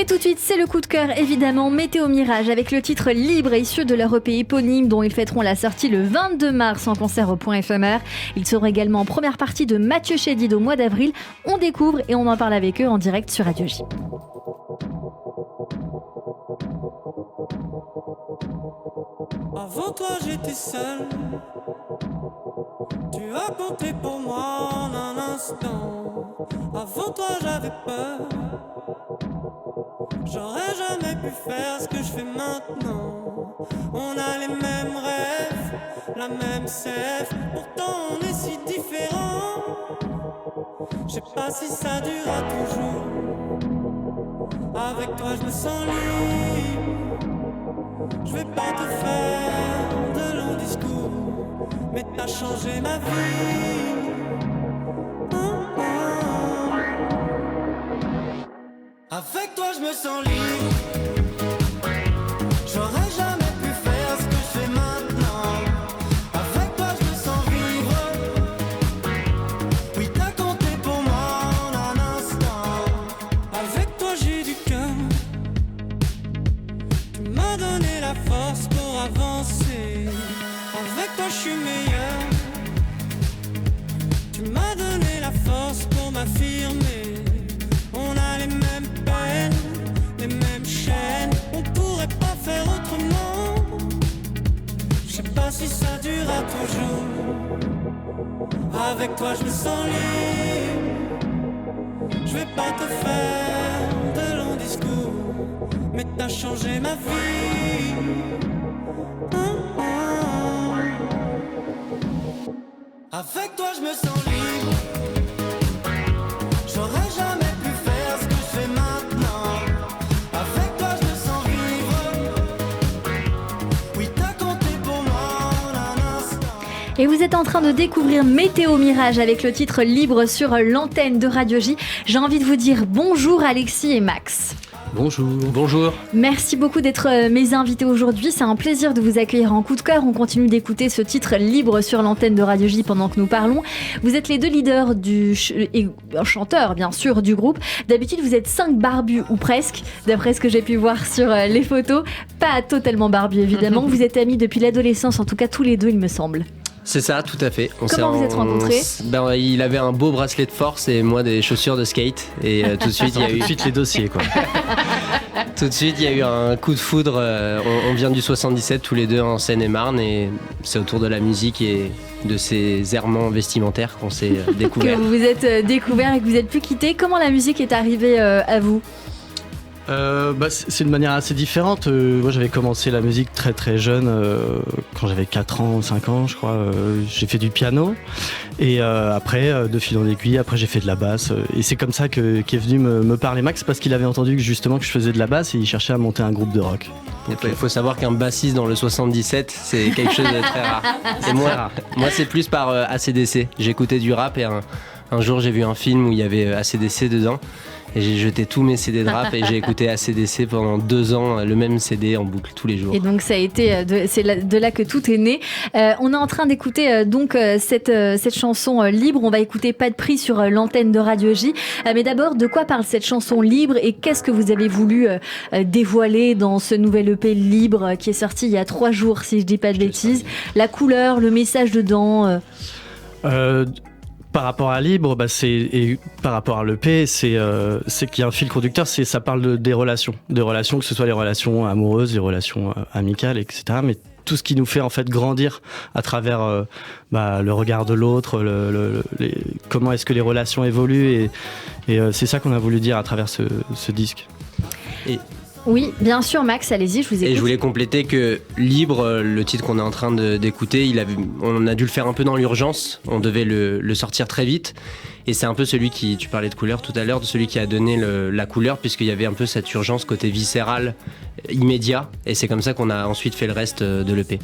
Et tout de suite, c'est le coup de cœur, évidemment, Météo Mirage, avec le titre Libre, issu de leur EP éponyme, dont ils fêteront la sortie le 22 mars en concert au Point Éphémère. Ils seront également en première partie de Mathieu Chédid au mois d'avril. On découvre et on en parle avec eux en direct sur Radio J. Avant toi j'étais seul, tu as compté pour moi en un instant. Avant toi j'avais peur, j'aurais jamais pu faire ce que je fais maintenant. On a les mêmes rêves, la même sève, pourtant on est si différents. Je sais pas si ça durera toujours. Avec toi je me sens libre. Je vais pas te faire de longs discours, mais t'as changé ma vie. Avec toi je me sens libre. J'aurais jamais pu faire ce que je fais maintenant. Avec toi je me sens vivre. Oui t'as compté pour moi en un instant. Avec toi j'ai du cœur. Tu m'as donné la force pour avancer. Avec toi je suis meilleur. Tu m'as donné la force pour m'affirmer. On a les mêmes peines, les mêmes chaînes. On pourrait pas faire autrement. Je sais pas si ça durera toujours. Avec toi je me sens libre. Je vais pas te faire de longs discours, mais t'as changé ma vie. Avec toi je me sens libre. J'aurais jamais pu faire ce que je fais maintenant. Avec toi je me sens vivre. Oui t'as compté pour moi en un instant. Et vous êtes en train de découvrir Météo Mirage avec le titre Libre sur l'antenne de Radio J. J'ai envie de vous dire bonjour Alexis et Max. Bonjour. Merci beaucoup d'être mes invités aujourd'hui. C'est un plaisir de vous accueillir en coup de cœur. On continue d'écouter ce titre Libre sur l'antenne de Radio J pendant que nous parlons. Vous êtes les deux leaders et chanteurs, bien sûr, du groupe. D'habitude, vous êtes 5 barbus ou presque, d'après ce que j'ai pu voir sur les photos. Pas totalement barbus, évidemment. Vous êtes amis depuis l'adolescence, en tout cas tous les deux, il me semble. C'est ça, tout à fait. Comment vous êtes rencontrés ? Il avait un beau bracelet de force et moi des chaussures de skate. Et tout de suite, il y a eu les dossiers, quoi. Tout de suite, il y a eu un coup de foudre. On vient du 77, tous les deux en Seine-et-Marne. Et c'est autour de la musique et de ces errements vestimentaires qu'on s'est découverts. Que vous vous êtes découverts et que vous êtes plus quittés. Comment la musique est arrivée à vous ? C'est une manière assez différente. Moi j'avais commencé la musique très très jeune, quand j'avais 4 ans ou 5 ans je crois. J'ai fait du piano et après de fil en aiguille, après j'ai fait de la basse et c'est comme ça qu'est venu me parler Max, parce qu'il avait entendu que justement que je faisais de la basse et il cherchait à monter un groupe de rock. Il faut savoir qu'un bassiste dans le 77 c'est quelque chose de très rare. Et moi c'est plus par AC/DC. J'écoutais du rap et un jour j'ai vu un film où il y avait AC/DC dedans. Et j'ai jeté tous mes CD de rap et j'ai écouté AC/DC pendant 2 ans, le même CD en boucle tous les jours. Et donc ça a été de là que tout est né. On est en train d'écouter cette chanson Libre. On va écouter Pas de prix sur l'antenne de Radio J. Mais d'abord, de quoi parle cette chanson Libre et qu'est-ce que vous avez voulu dévoiler dans ce nouvel EP Libre qui est sorti il y a 3 jours, si je dis pas de bêtises. La couleur, le message dedans. Par rapport à Libre, et par rapport à l'EP, c'est qu'il y a un fil conducteur, ça parle des relations, que ce soit les relations amoureuses, les relations amicales, etc. Mais tout ce qui nous fait en fait grandir à travers le regard de l'autre, comment est-ce que les relations évoluent, et c'est ça qu'on a voulu dire à travers ce disque. Oui, bien sûr, Max, allez-y, je vous écoute. Et je voulais compléter que Libre, le titre qu'on est en train d'écouter, on a dû le faire un peu dans l'urgence, on devait le sortir très vite. Et c'est un peu celui qui, tu parlais de couleur tout à l'heure, de celui qui a donné la couleur, puisqu'il y avait un peu cette urgence côté viscéral, immédiat. Et c'est comme ça qu'on a ensuite fait le reste de l'EP.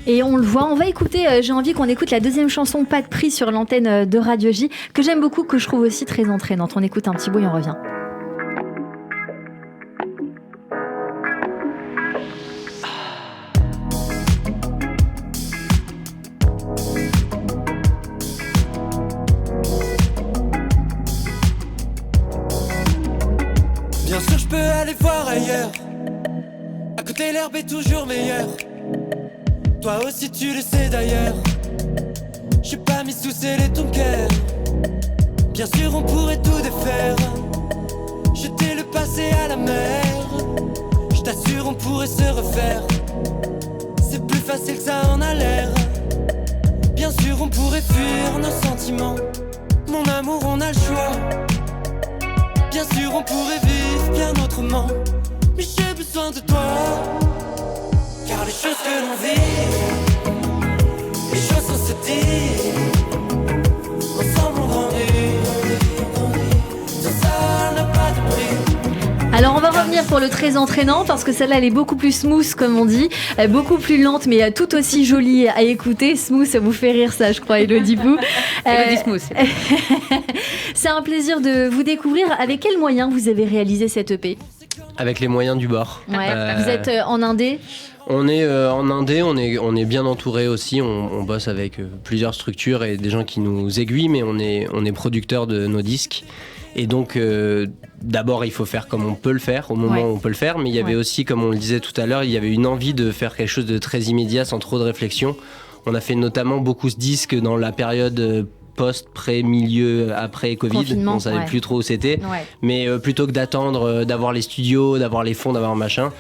Et on le voit, on va écouter, j'ai envie qu'on écoute la deuxième chanson, Pas de prix sur l'antenne de Radio J, que j'aime beaucoup, que je trouve aussi très entraînante. On écoute un petit bout et on revient. Bien sûr je peux aller voir ailleurs. À côté l'herbe est toujours meilleure. Toi aussi tu le sais d'ailleurs. J'suis pas mis sous scellé ton cœur. Bien sûr on pourrait tout défaire. Jeter le passé à la mer. J't'assure on pourrait se refaire. C'est plus facile que ça en a l'air. Bien sûr on pourrait fuir nos sentiments. Mon amour on a le choix. Bien sûr on pourrait vivre bien autrement. Mais j'ai besoin de toi. Car les choses que l'on vit, les choses on se dit, ensemble on grandit. Tout ça n'a pas de prix. Alors on va revenir pour le très entraînant parce que celle-là elle est beaucoup plus smooth comme on dit, beaucoup plus lente mais tout aussi jolie à écouter. Smooth, ça vous fait rire ça je crois Elodie Bou. Elodie Smooth. C'est un plaisir de vous découvrir. Avec quels moyens vous avez réalisé cette EP ? Avec les moyens du bord. Ouais. Vous êtes en indé ? On est en indé, on est bien entouré aussi, on bosse avec plusieurs structures et des gens qui nous aiguillent, mais on est producteurs de nos disques. Et donc, d'abord, il faut faire comme on peut le faire, au moment où on peut le faire, mais il y avait aussi, comme on le disait tout à l'heure, il y avait une envie de faire quelque chose de très immédiat, sans trop de réflexion. On a fait notamment beaucoup de disques dans la période post, pré, milieu, après Covid. Confinement, on savait plus trop où c'était. Ouais. Mais plutôt que d'attendre d'avoir les studios, d'avoir les fonds, d'avoir machin,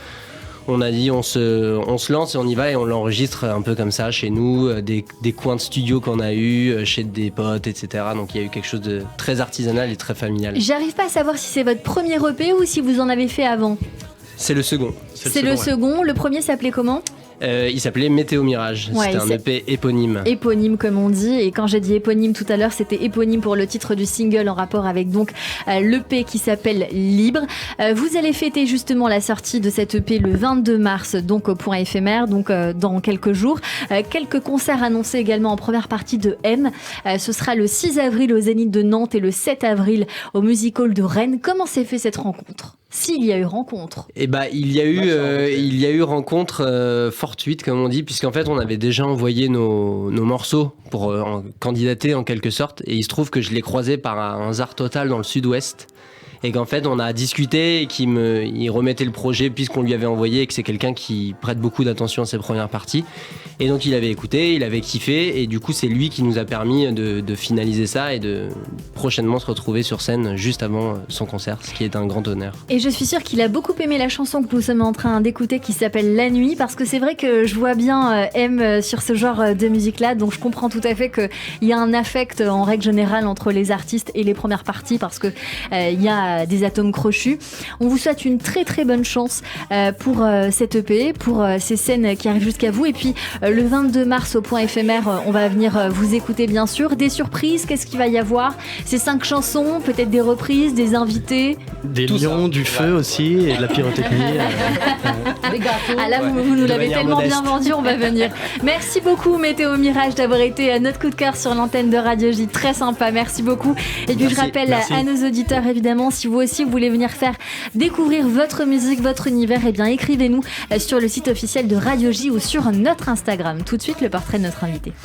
on a dit on se lance et on y va et on l'enregistre un peu comme ça chez nous, des coins de studio qu'on a eu chez des potes, etc. Donc il y a eu quelque chose de très artisanal et très familial. J'arrive pas à savoir si c'est votre premier EP ou si vous en avez fait avant. C'est le second. C'est le second. Le premier s'appelait comment ? Il s'appelait Météo Mirage, c'était un EP éponyme. Éponyme comme on dit, et quand j'ai dit éponyme tout à l'heure, c'était éponyme pour le titre du single en rapport avec donc l'EP qui s'appelle Libre. Vous allez fêter justement la sortie de cette EP le 22 mars, donc au Point Éphémère, donc dans quelques jours. Quelques concerts annoncés également en première partie de M. Ce sera le 6 avril au Zénith de Nantes et le 7 avril au Music Hall de Rennes. Comment s'est fait cette rencontre ? S'il y a eu rencontre. Eh ben, il y a eu rencontre fortuite, comme on dit, puisqu'en fait, on avait déjà envoyé nos morceaux pour candidater en quelque sorte, et il se trouve que je l'ai croisé par un hasard total dans le sud-ouest. Et qu'en fait, on a discuté et il remettait le projet puisqu'on lui avait envoyé et que c'est quelqu'un qui prête beaucoup d'attention à ses premières parties. Et donc, il avait écouté, il avait kiffé et du coup, c'est lui qui nous a permis de finaliser ça et de prochainement se retrouver sur scène juste avant son concert, ce qui est un grand honneur. Et je suis sûre qu'il a beaucoup aimé la chanson que nous sommes en train d'écouter qui s'appelle La Nuit, parce que c'est vrai que je vois bien M sur ce genre de musique-là, donc je comprends tout à fait qu'il y a un affect en règle générale entre les artistes et les premières parties parce que il y a des atomes crochus. On vous souhaite une très très bonne chance pour cette EP, pour ces scènes qui arrivent jusqu'à vous. Et puis le 22 mars au Point Éphémère, on va venir vous écouter bien sûr. Des surprises, qu'est-ce qu'il va y avoir ? Ces 5 chansons, peut-être des reprises, des invités. Des lions, du feu aussi et de la pyrotechnie. Des gâteaux. Ah là, vous nous l'avez tellement bien vendu, on va venir. Merci beaucoup Météo Mirage d'avoir été notre coup de cœur sur l'antenne de Radio J. Très sympa, merci beaucoup. Et puis je rappelle à nos auditeurs évidemment, si vous aussi vous voulez venir faire découvrir votre musique, votre univers, eh bien écrivez-nous sur le site officiel de Radio J ou sur notre Instagram. Tout de suite le portrait de notre invité.